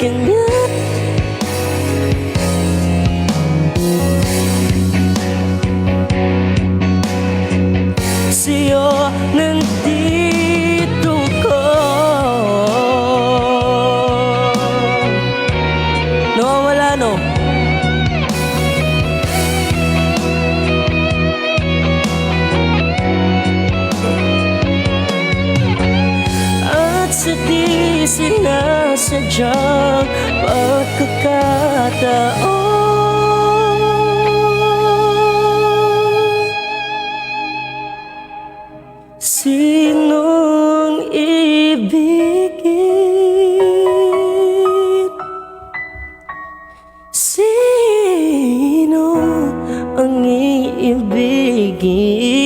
kanya. Sa'yo nandito ko. Nawawala no? At sa di sinasadyang pagkakataon, sinong ibigin? Sino ang iibigin?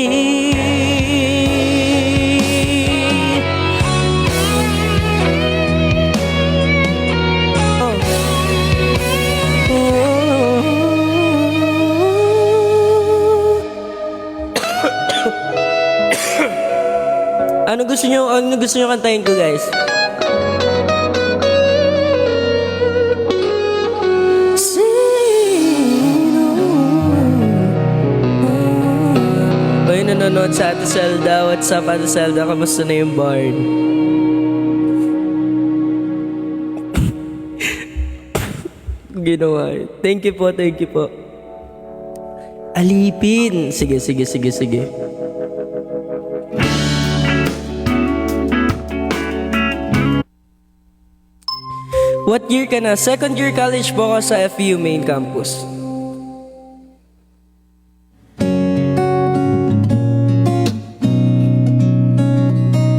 Ano gusto nyo kantahin ko, guys? Sino? Oy, nanonood sa Ate Zelda. What's up, Ate Zelda? Kamusta na yung barn? Ginawa yun. Thank you po, thank you po. Alipin. Sige. What year ka na? Second year college po ako sa FU main campus.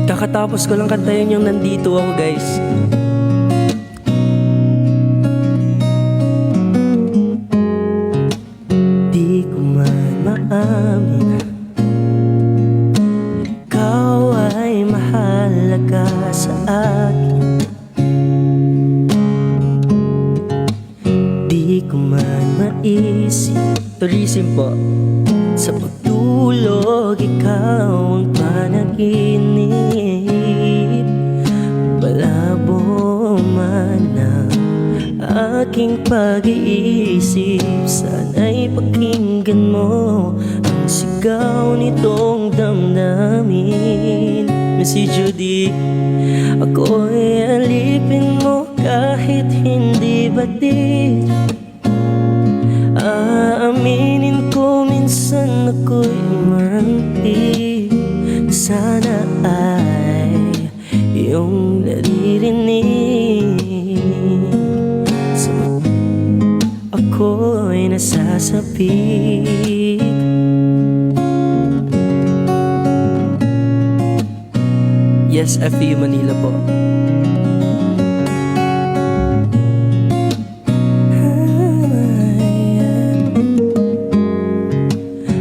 Kakatapos ko lang kantayin yung nandito ako, guys. Di ko man maamin, ikaw ay mahalaga sa akin. Di ko man maisip, tulisin po, sa pagtulog ikaw ang panaginip. Malabo man ang aking pag-iisip, sana'y pakinggan mo ang sigaw nitong damdamin. Si Judy, ako'y alipin mo kahit hindi batid. Aaminin ko minsan ako'y marangkit. Sana ay iyong naririnig. So, ako'y nasasapit. Yes, FU Manila po.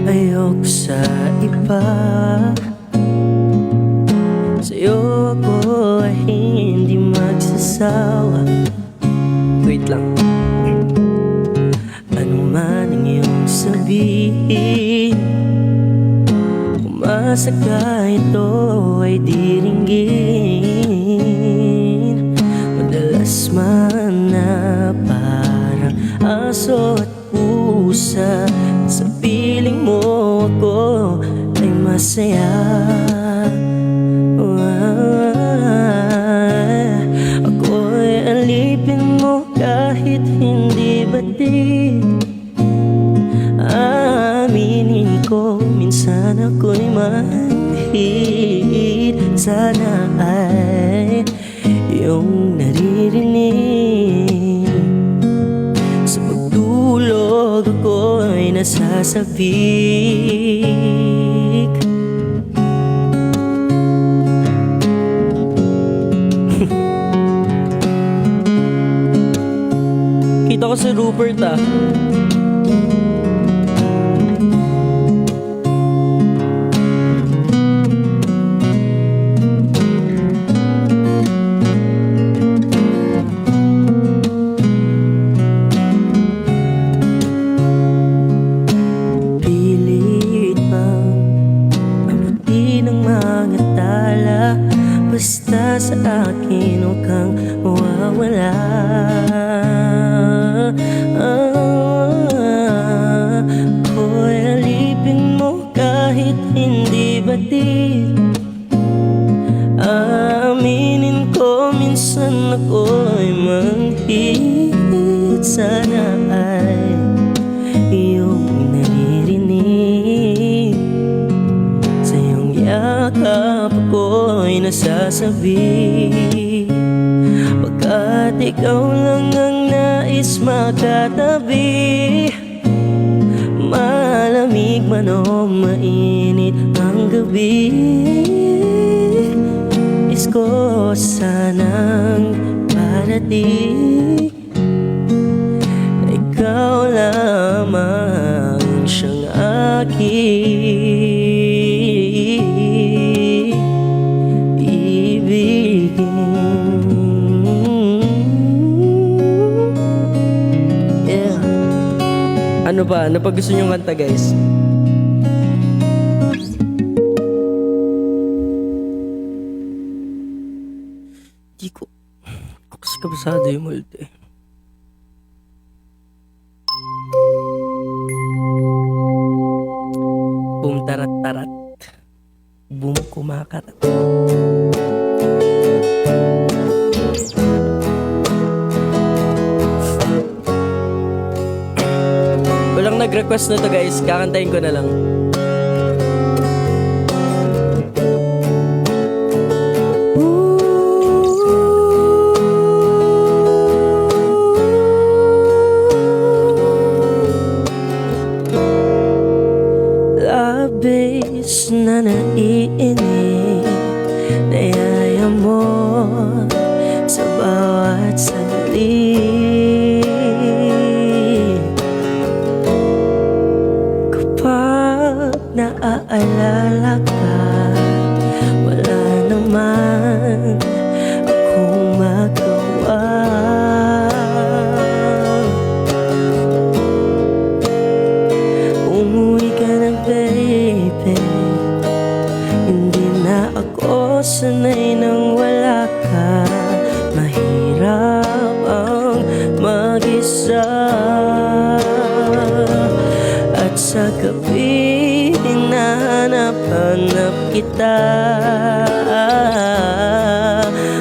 Ayoko sa iba, sa'yo ako ay hindi magsasawa. Wait lang. Ano man ang iyong sabihin, umasa ka ito ay diringgin. Madalas man na parang aso at pusa, sa piling mo ako ay masaya. Ako'y alipin mo kahit hindi batid. Aminin ko minsan ako'y manhid. Sana ay iyong naririnig. Sa pagtulog ako'y nasasabik. Kita ko si Rupert ah. Basta sa akin huwag kang mawawala. ako'y manghihit, sana ay iyong naririnig. Sa iyong yakap ako'y nasasabi, pagkat ikaw lang ang nais makatabi. Malamig man o mainit ang gabi, is ko sanang parating. Ikaw lamang siyang aking ibigin. Yeah. Ano ba? Ano pa gusto niyong kanta, guys? Di ko kasi kabisado yung multi. Boom tarat tarat, boom kumakarat. Walang nag-request na to, guys, kakantayin ko na lang. Labis na naiinip, nayaya mo sa bawat sandali. Kapag naaalala ka, wala naman akong magawa. Umuwi ka na, baby, hindi na ako sanay nang wala ka. Mahirap ang mag-isa, at sa gabi hinahanap-hanap kita.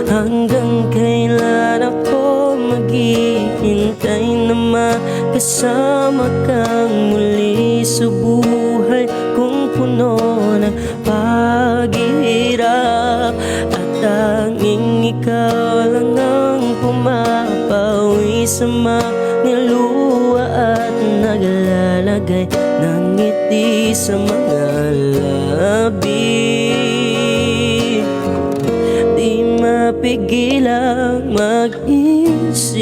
Hanggang kailan ako maghihintay na makasama kang muli sa buhay kung puno ng paghihirap, at tanging ikaw lang ang pumapawi sa mga luha at naglalagay ng ngiti sa mga labi. Di mapigilang mag-isip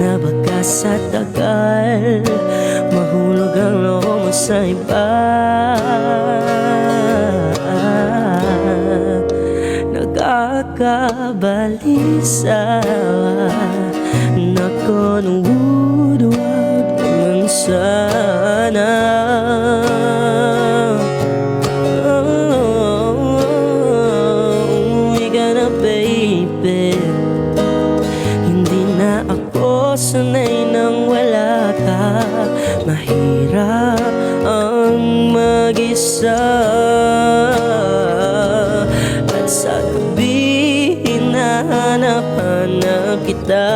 na baka sa tagal mahulog ang loob mo sa iba. Nakakabalisa, nako, huwag naman sana. Umuwi ka na, baby, hindi na ako sanay nang wala ka. Mahirap ang mag-isa, at sa gabi hinahanap-hanap kita.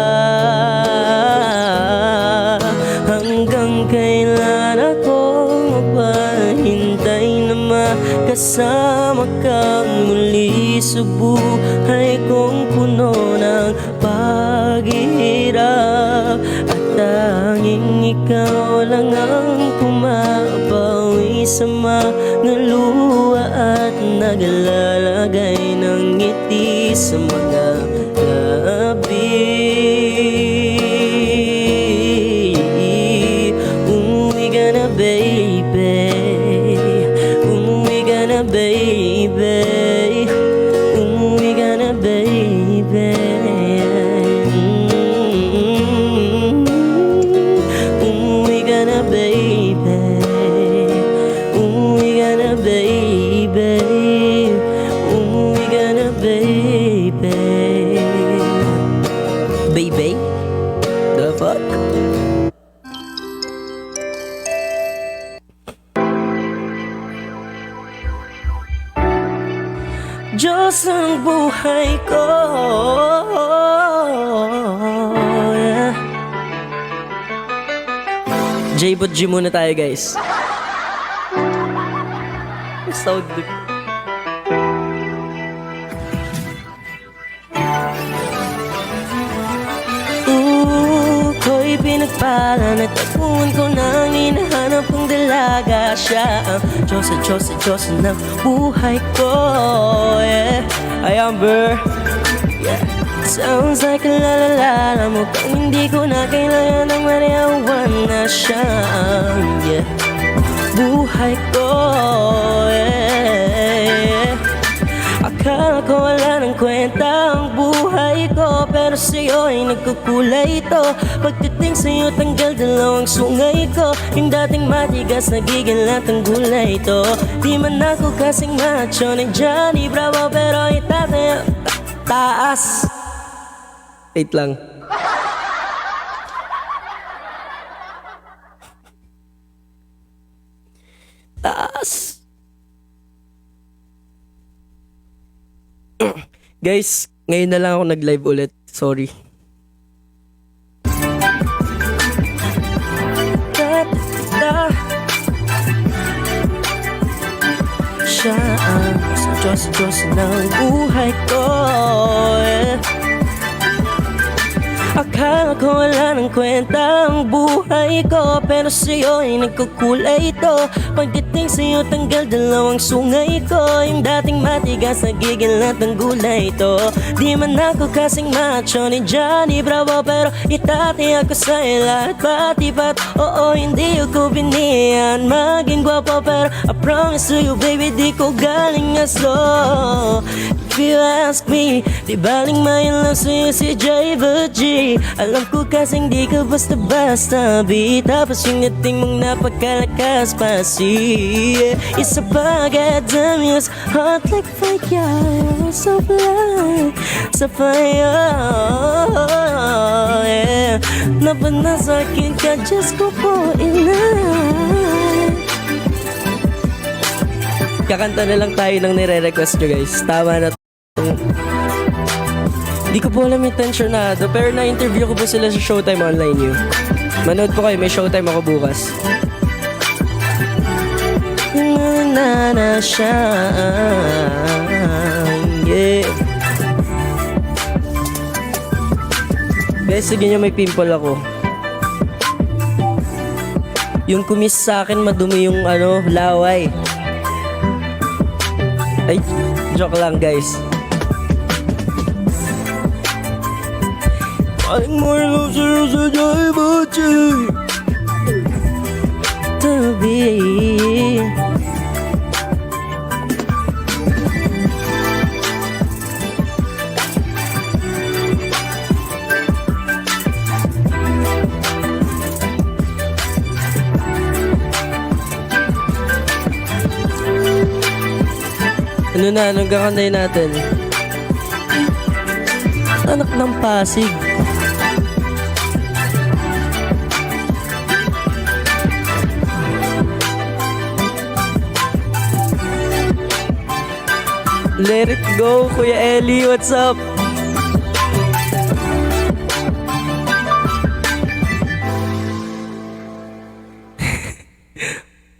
Hanggang kailan ako mapahintay na makasama kang muli sa buhay kong puno ng paghihirap, at tanging ikaw lang ang pumapawi sa mga luha at naglalagay ng ngiti sa mga labi. Umuwi ka na, baby, umuwi ka na, baby, umuwi ka na, baby. Umuwi ka na, baby, umuwi ka na, baby, umuwi ka na, baby. Baby? The fuck? Diyos ang buhay ko, J-Bot G muna tayo guys. Sound. Ko'y pinagpala, natagpuan ko nang hinahanap kong dalaga. Siya ang Diyos at Diyos at Diyos ng buhay ko. Yeah, I Amber. Yeah. Sounds like a la-la-la. Mukhang hindi ko na kailangan ng mariawan na siya ang buhay ko. Yeah. Akala ko wala ng kwenta ang buhay ko, pero sa'yo ay nagkukulay ito. Pagdating sa'yo tanggal dalawang sungay ko. Yung dating matigas nagiging lahat ng gulay ito. Di man ako kasing macho ni Johnny Bravo, pero itataya taas. Wait lang. Taas. Guys, ngayon na lang ako nag-live ulit. Sorry. Siya ang Diyos ng buhay ko. Akala ko wala ng kwenta ang buhay ko, pero sa'yo ay nagkukulay ito. Pagdating sa'yo tanggal dalawang sungay ko. Yung dating matigas nagiging lahat ng gulay ito. Di man ako kasing macho ni Johnny Bravo, pero itati ako sa'yo lahat pati-pat. Oo, hindi ako biniyan maging gwapo, pero I promise to you baby, di ko galing aso. If you ask me, di baling mayan lang sa'yo si J-Bot G. Alam ko kasing di ka basta-basta B. Tapos yung dating mong napakalakas pa si isa pa get the muse. Hot like fire, so fly sa fire. Yeah. Napanasakin ka, just go for it now. Kakanta na lang tayo ng nire-request nyo guys. Tama na. Di ko po alam yung tensionado, pero na-interview ko po sila sa Showtime Online yun. Manood po kayo, may Showtime ako bukas. Na siya, yeah. Guys, sige nyo may pimple ako. Yung kumis sa akin, madumi yung laway. Ay, joke lang guys. Aling more love sa'yo sa J-Bot G. To be. Ano na, anong kakantay natin? Anak ng Pasig. Let it go, Kuya Eli, what's up?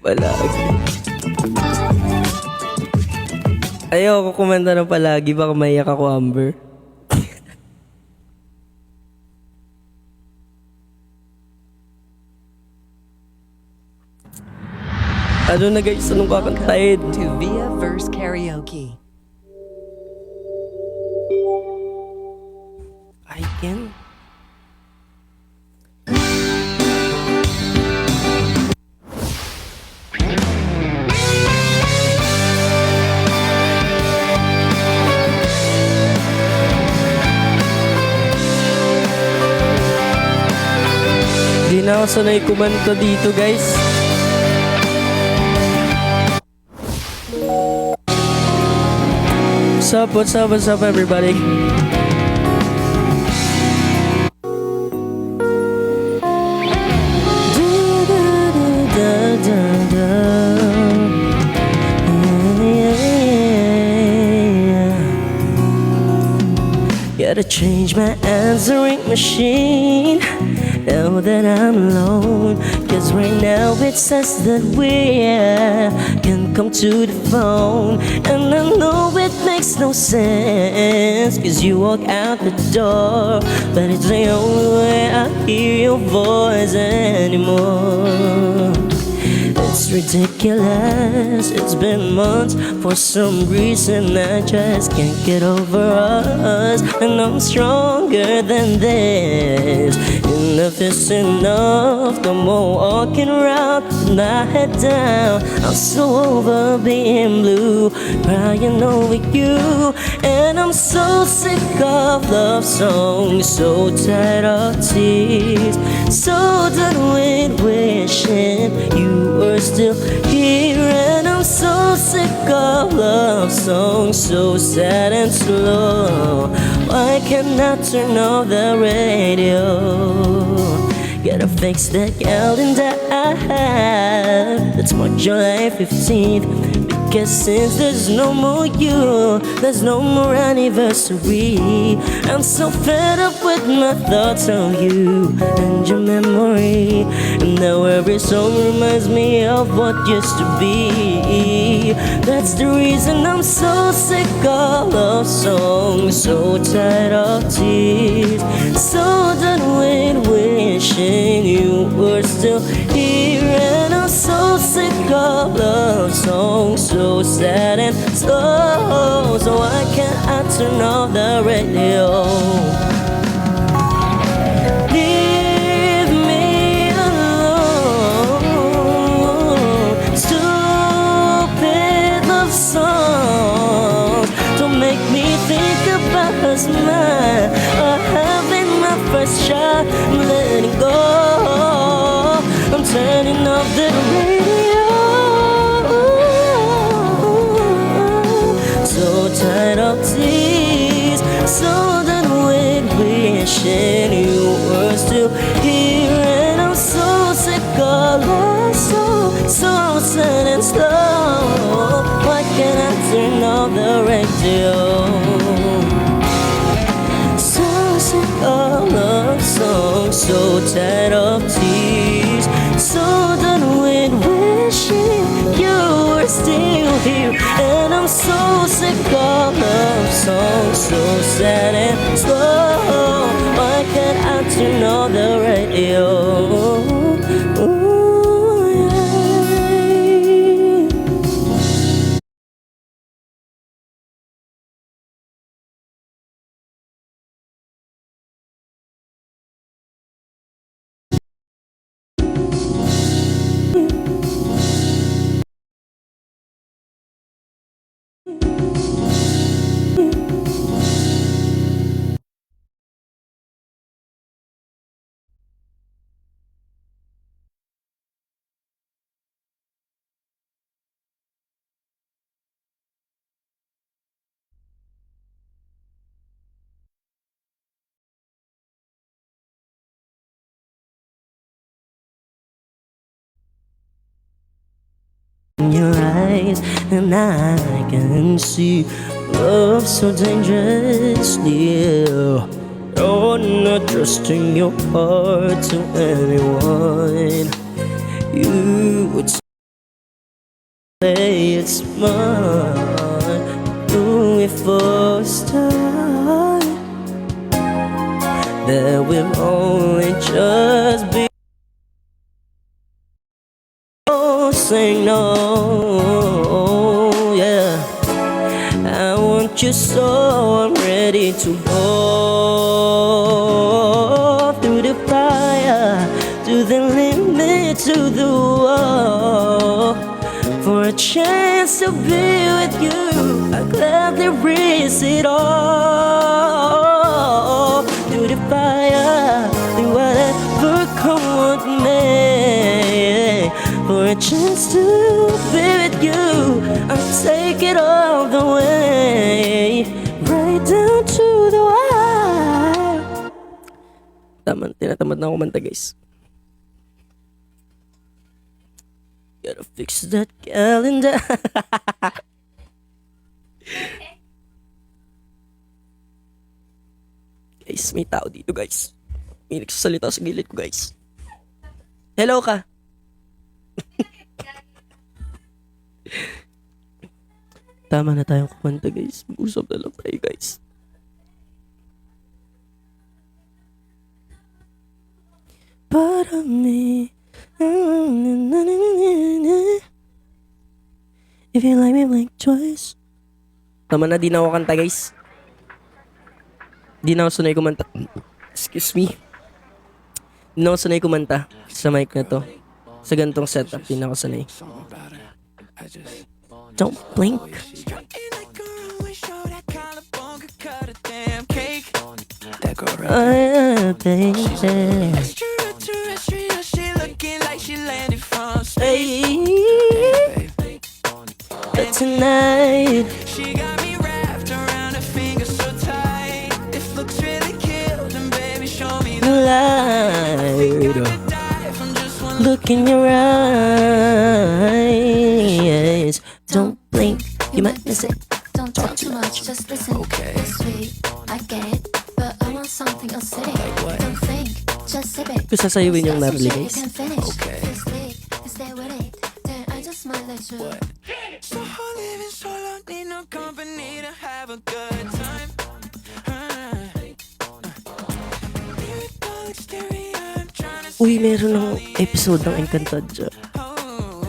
Palagi. Ayoko kumanta ng palagi, baka maiyak ako, Amber. Ano na guys, anong kakantahin? To Via Verse Karaoke. I can. Di na ako sanay kumanta dito guys. What's up everybody? Gotta change my answering machine. Now that I'm alone, 'cause right now it says that we can come to the phone. And I know it makes no sense, 'cause you walk out the door, but it's the only way I hear your voice anymore. It's ridiculous, it's been months. For some reason I just can't get over us. And I'm stronger than this. Enough is enough, no more walking around with my head down. I'm so over being blue, crying over you. And I'm so sick of love songs, so tired of tears, so done with wishing you were still here. And I'm so sick of love songs, so sad and slow. Why can't I turn off the radio? Gotta fix that calendar I have. That's March, July 15th. Because since there's no more you, there's no more anniversary. I'm so fed up with my thoughts on you and your memory. And now every song reminds me of what used to be. That's the reason I'm so sick of love songs, so tired of tears, so done with wishing you were still here. And I'm so sick of love songs, so sad and slow. So why can't I turn off the radio? Leave me alone. Stupid love songs don't make me think about us, mine. Or having my first shot, I'm letting go. I'm turning off the radio. So tired of tears, so done with wishing you were still here. And I'm so sick of love, so sad and slow. Why can't I turn off the radio? So sick of love songs, so tired of tears, so done with wishing you were still here. And I'm so sick of love songs, so sad and slow. Why can't I turn on the radio? Ooh, yeah. In your eyes, and I can see love so dangerously. You're not trusting your heart to anyone. You would say it's mine. Do it for a start. There will only just be saying no, yeah. I want you so I'm ready to go through the fire, to the limit, to the wall. For a chance to be with you, I gladly risk it all. Through the fire, through whatever come with me. For a chance to be with you, I'll take it all the way, right down to the wire. Tinatamad na ako manta, guys. Gotta fix that calendar. Guys, may tao dito guys. May nagsasalita sa gilid ko guys. Hello ka. Tama na tayong kumanta guys. Mag-usap na lang tayo guys. Para me. If you like me, blink twice. Tama na, di na ako kanta guys. Di na ako sanay kumanta. Excuse me. Di na ako sanay kumanta sa mic na to. Sa ganitong setup, di na ako sanay. Don't blink. Baby. Hey. But tonight She got me wrapped around her finger so tight. It looks really cute, and baby, show me the light. dive from just one Look in your eyes. Don't blink, you might miss it. Don't talk too much, just listen. Okay. It's sweet, I get it, but I want something acidic. Don't think, just sip it. Kung sasayawin yung Some Natalie, shit you guys. can finish. Okay. This lick, stay with it. Then I just might let you. So I'm living so long, need no company to have a good time. Lyrical exterior, I'm trying to Uy, meron ng episode ng Encantadia. oh,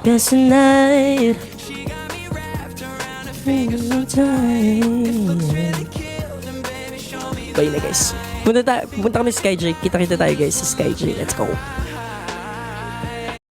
Cause tonight she got me wrapped around her finger so tight. really cute, and baby, show me Bye na guys. Punta kami sa Sky J. Kita-kita tayo guys sa Sky J. Let's go.